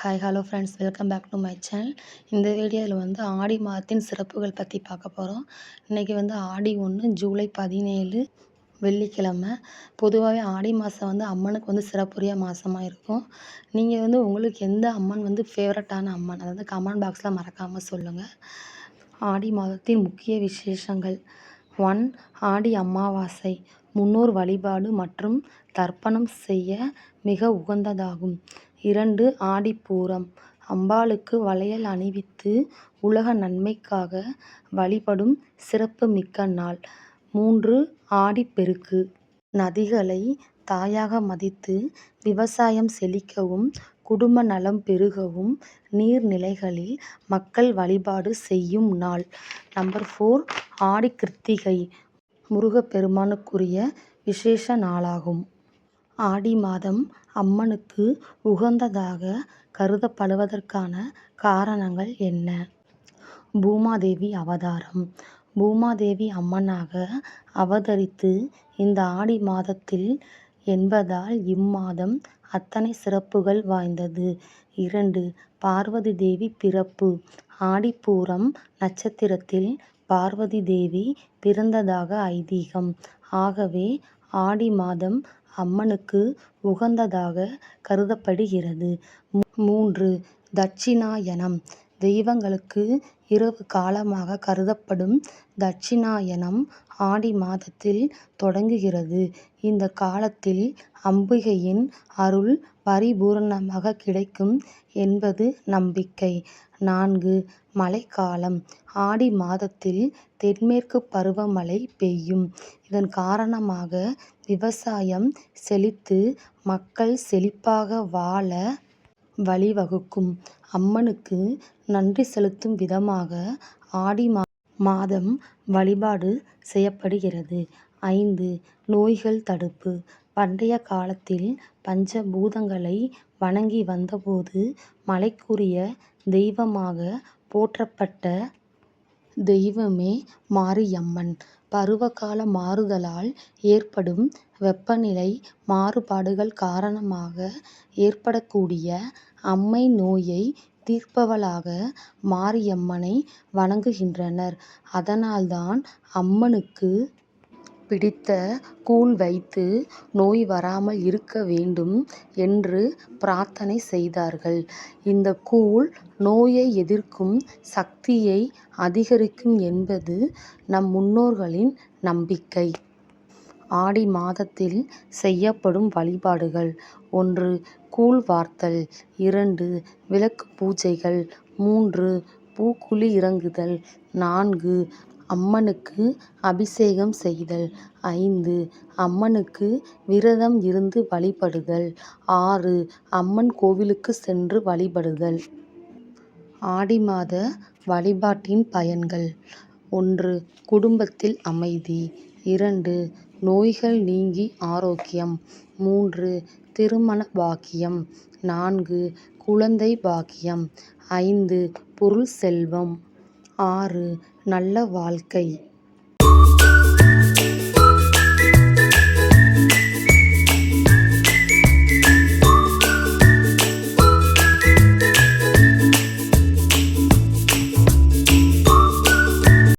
Hi hello friends, welcome back to my channel. இந்த வீடியோவில் ஆடி மாதத்தின் சிறப்புகள் பற்றி பார்க்க போகிறோம். இன்றைக்கி ஆடி 1 ஜூலை 17 வெள்ளிக்கிழமை. பொதுவாகவே ஆடி மாதம் அம்மனுக்கு சிறப்புரிய மாதமாக இருக்கும். நீங்கள் உங்களுக்கு எந்த அம்மன் ஃபேவரட்டான அம்மன், அதாவது கமெண்ட் பாக்ஸில் மறக்காமல் சொல்லுங்கள். ஆடி மாதத்தின் முக்கிய விசேஷங்கள். 1. ஆடி அமாவாசை. முன்னோர் வழிபாடு மற்றும் தர்ப்பணம் செய்ய மிக உகந்ததாகும். 2. ஆடிப்பூரம். அம்பாளுக்கு வளையல் அணிவித்து உலக நன்மைக்காக வழிபடும் சிறப்பு மிக்க நாள். 3. ஆடிப்பெருக்கு. நதிகளை தாயாக மதித்து விவசாயம் செழிக்கவும் குடும்ப நலம் பெருகவும் நீர்நிலைகளில் மக்கள் வழிபாடு செய்யும் நாள். 4. ஆடிக்கிருத்திகை. முருகப்பெருமானுக்குரிய விசேஷ நாளாகும். ஆடி மாதம் அம்மனுக்கு உகந்ததாக கருதப்படுவதற்கான காரணங்கள் என்ன? பூமாதேவி அவதாரம். பூமாதேவி அம்மனாக அவதரித்து இந்த ஆடி மாதத்தில் என்பதால் இம்மாதம் அத்தனை சிறப்புகள் வாய்ந்தது. 2. பார்வதி தேவி பிறப்பு. ஆடிப்பூரம் நட்சத்திரத்தில் பார்வதி தேவி பிறந்ததாக ஐதீகம். ஆகவே ஆடி மாதம் அம்மனுக்கு உகந்ததாக கருதப்படுகிறது. 3. தட்சிணாயனம். தெய்வங்களுக்கு இரவு காலமாக கருதப்படும் தட்சிணாயனம் ஆடி மாதத்தில் தொடங்குகிறது. இந்த காலத்தில் அம்பிகையின் அருள் பரிபூரணமாக கிடைக்கும் என்பது நம்பிக்கை. 4. மழைக்காலம். ஆடி மாதத்தில் தென்மேற்கு பருவமழை பெய்யும். இதன் காரணமாக விவசாயம் செழித்து மக்கள் செழிப்பாக வாழ வழிவகுக்கும். அம்மனுக்கு நன்றி செலுத்தும் விதமாக ஆடி மாதம் வழிபாடு செய்யப்படுகிறது. 5. நோய்கள் தடுப்பு. பண்டைய காலத்தில் பஞ்சபூதங்களை வணங்கி வந்தபோது மழைக்குரிய தெய்வமாக போற்றப்பட்ட தெய்வமே மாரியம்மன். பருவகால மாறுதலால் ஏற்படும் வெப்பநிலை மாறுபாடுகள் காரணமாக ஏற்படக்கூடிய அம்மை நோயை தீர்ப்பவளாக மாரியம்மனை வணங்குகின்றனர். அதனால்தான் அம்மனுக்கு பிடித்த கூழ் வைத்து நோய் வராமல் இருக்க வேண்டும் என்று பிரார்த்தனை செய்தார்கள். இந்த கூழ் நோயை எதிர்க்கும் சக்தியை அதிகரிக்கும் என்பது நம் முன்னோர்களின் நம்பிக்கை. ஆடி மாதத்தில் செய்யப்படும் வழிபாடுகள். 1. கூழ் வார்த்தல். 2. விளக்கு பூஜைகள். 3. பூக்குழி இறங்குதல். 4. அம்மனுக்கு அபிஷேகம் செய்தல். 5. அம்மனுக்கு விரதம் இருந்து வழிபடுதல். 6. அம்மன் கோவிலுக்கு சென்று வழிபடுதல். ஆடி மாத வழிபாட்டின் பயன்கள். 1. குடும்பத்தில் அமைதி. 2. நோய்கள் நீங்கி ஆரோக்கியம். 3. திருமண பாக்கியம். 4. குழந்தை பாக்கியம். 5. பொருள் செல்வம். 6. நல்ல வாழ்க்கை.